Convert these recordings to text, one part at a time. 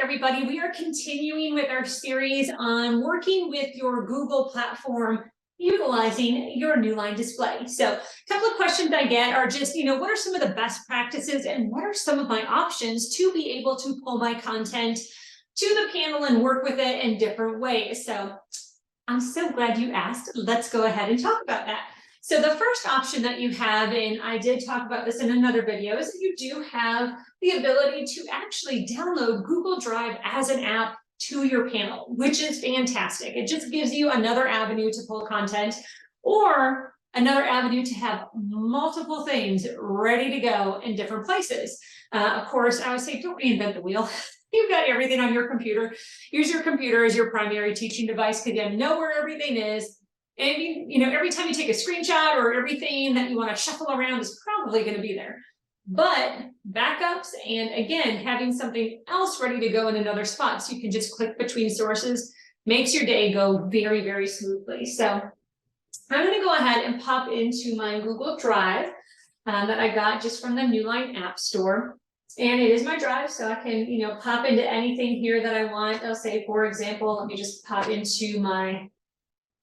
everybody. We are continuing with our series on working with your Google platform utilizing your Newline display. So a couple of questions I get are just, what are some of the best practices and what are some of my options to be able to pull my content to the panel and work with it in different ways? So I'm so glad you asked. Let's go ahead and talk about that. So the first option that you have, and I did talk about this in another video, is that you do have the ability to actually download Google Drive as an app to your panel, which is fantastic. It just gives you another avenue to pull content or another avenue to have multiple things ready to go in different places. Of course, I would say don't reinvent the wheel. You've got everything on your computer. Use your computer as your primary teaching device because you know where everything is. And every time you take a screenshot or everything that you want to shuffle around is probably going to be there. But backups and again, having something else ready to go in another spot so you can just click between sources makes your day go very, very smoothly. So I'm going to go ahead and pop into my Google Drive that I got just from the Newline App Store. And it is my drive, so I can, pop into anything here that I want. I'll say, for example, let me just pop into my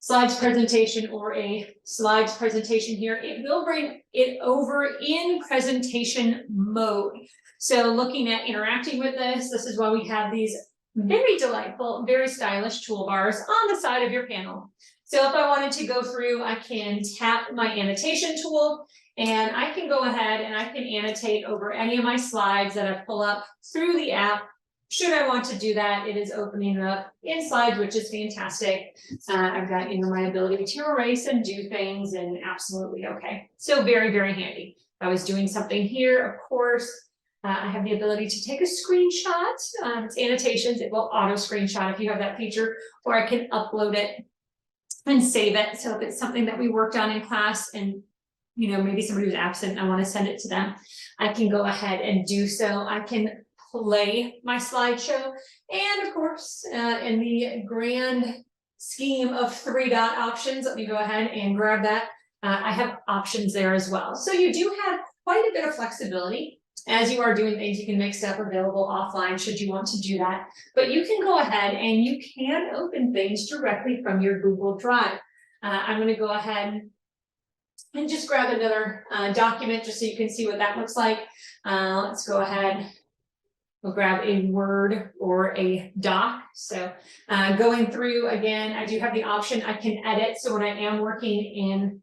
slides presentation or a slides presentation here. It will bring it over in presentation mode. So looking at interacting with this is why we have these very delightful, very stylish toolbars on the side of your panel. So if I wanted to go through, I can tap my annotation tool and I can go ahead and I can annotate over any of my slides that I pull up through the app. Should I want to do that, it is opening up in slides, which is fantastic. I've got my ability to erase and do things and absolutely okay. So very, very handy. If I was doing something here, of course, I have the ability to take a screenshot. It's annotations, it will auto screenshot if you have that feature, or I can upload it and save it. So if it's something that we worked on in class and maybe somebody was absent, I want to send it to them, I can go ahead and do so. I can play my slideshow. And of course, in the grand scheme of 3-dot options, let me go ahead and grab that. I have options there as well. So you do have quite a bit of flexibility. As you are doing things, you can make stuff available offline should you want to do that. But you can go ahead and you can open things directly from your Google Drive. I'm going to go ahead and just grab another document just so you can see what that looks like. Let's go ahead. We'll grab a Word or a doc. So going through again, I do have the option I can edit. So when I am working in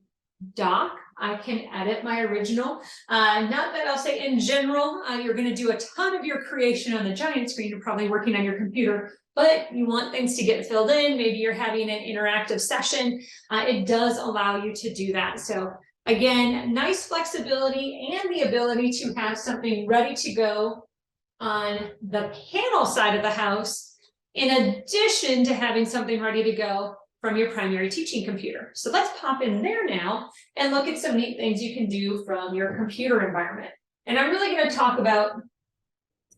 doc, I can edit my original. Not that I'll say in general, you're going to do a ton of your creation on the giant screen. You're probably working on your computer, but you want things to get filled in. Maybe you're having an interactive session. It does allow you to do that. So again, nice flexibility and the ability to have something ready to go on the panel side of the house, in addition to having something ready to go from your primary teaching computer. So let's pop in there now and look at some neat things you can do from your computer environment. And I'm really going to talk about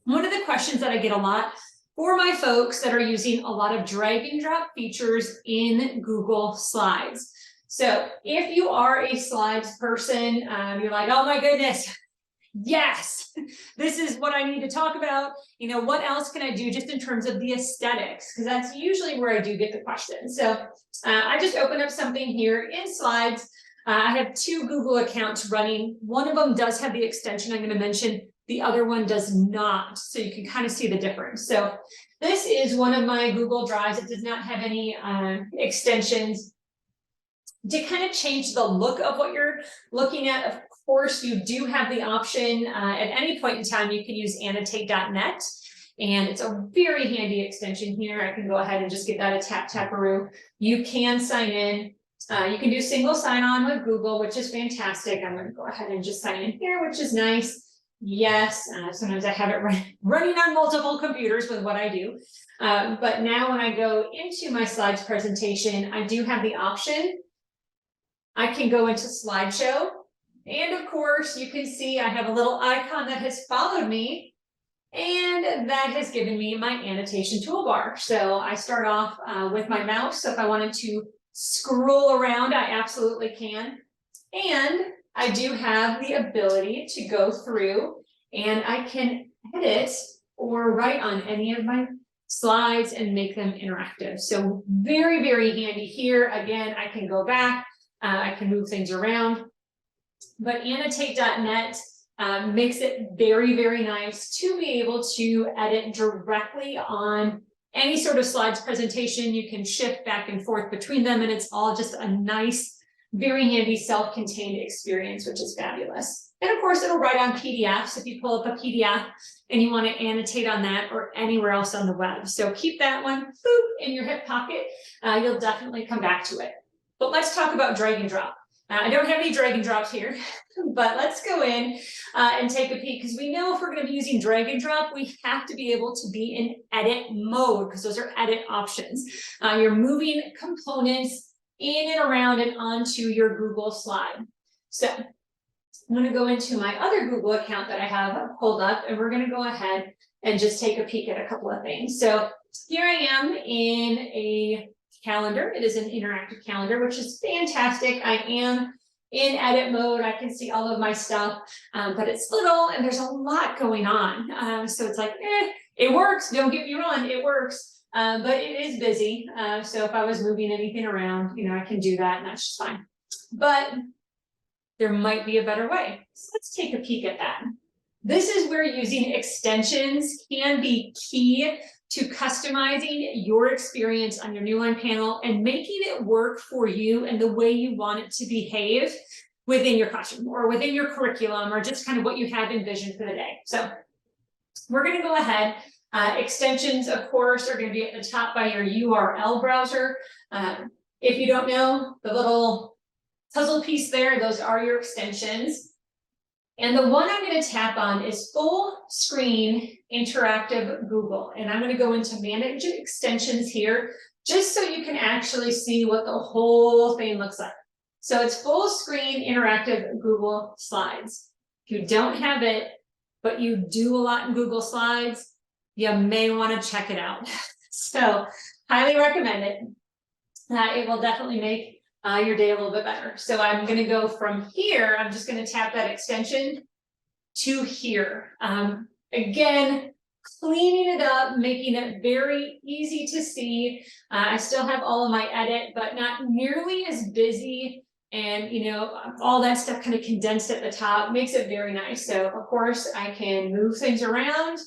one of the questions that I get a lot for my folks that are using a lot of drag and drop features in Google Slides. So if you are a slides person, you're like, oh my goodness, yes, this is what I need to talk about. What else can I do just in terms of the aesthetics? Because that's usually where I do get the question. So I just opened up something here in slides. I have 2 Google accounts running. One of them does have the extension I'm going to mention. The other one does not. So you can kind of see the difference. So this is one of my Google Drives. It does not have any extensions. To kind of change the look of what you're looking at, of course, you do have the option at any point in time, you can use annotate.net. And it's a very handy extension here. I can go ahead and just give that a tap-taparoo. You can sign in. You can do single sign-on with Google, which is fantastic. I'm going to go ahead and just sign in here, which is nice. Yes, sometimes I have it running on multiple computers with what I do. But now when I go into my slides presentation, I do have the option. I can go into slideshow. And of course, you can see I have a little icon that has followed me. And that has given me my annotation toolbar. So I start off with my mouse. So if I wanted to scroll around, I absolutely can. And I do have the ability to go through and I can edit or write on any of my slides and make them interactive. So very, very handy here. Again, I can go back, I can move things around, but annotate.net makes it very, very nice to be able to edit directly on any sort of slides presentation. You can shift back and forth between them, and it's all just a nice, very handy self-contained experience, which is fabulous. And of course, it'll write on PDFs if you pull up a PDF and you want to annotate on that or anywhere else on the web. So keep that one in your hip pocket. You'll definitely come back to it. But let's talk about drag and drop. I don't have any drag and drops here, but let's go in and take a peek, because we know if we're going to be using drag and drop, we have to be able to be in edit mode, because those are edit options. You're moving components in and around and onto your Google slide. So I'm going to go into my other Google account that I have pulled up, and we're going to go ahead and just take a peek at a couple of things. So here I am in a calendar. It is an interactive calendar, which is fantastic. I am in edit mode. I can see all of my stuff, but it's little and there's a lot going on. So it's like, it works. Don't get me wrong, it works, but it is busy. So if I was moving anything around, I can do that, and that's just fine. But there might be a better way. So let's take a peek at that. This is where using extensions can be key to customizing your experience on your Newline panel and making it work for you and the way you want it to behave within your classroom or within your curriculum, or just kind of what you have envisioned for the day. So we're going to go ahead. Extensions, of course, are going to be at the top by your URL browser. If you don't know, the little puzzle piece there, those are your extensions. And the one I'm going to tap on is full screen interactive Google. And I'm going to go into manage extensions here, just so you can actually see what the whole thing looks like. So it's full screen interactive Google Slides. If you don't have it, but you do a lot in Google Slides, you may want to check it out. So highly recommend it. It will definitely make your day a little bit better. So I'm going to go from here. I'm just going to tap that extension to here. Again, cleaning it up, making it very easy to see. I still have all of my edit, but not nearly as busy. And, all that stuff kind of condensed at the top makes it very nice. So of course I can move things around,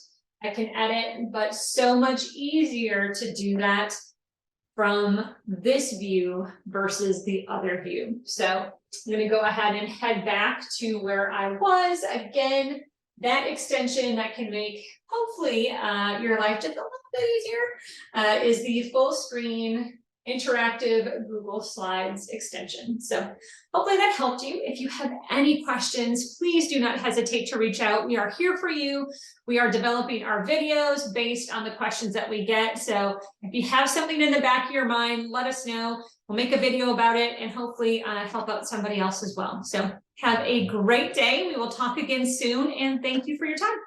I can edit, but so much easier to do that from this view versus the other view. So I'm going to go ahead and head back to where I was. Again, that extension that can make hopefully your life just a little bit easier is the full screen interactive Google Slides extension. So hopefully that helped you. If you have any questions, please do not hesitate to reach out. We are here for you. We are developing our videos based on the questions that we get. So if you have something in the back of your mind, let us know. We'll make a video about it and hopefully help out somebody else as well. So have a great day. We will talk again soon, and thank you for your time.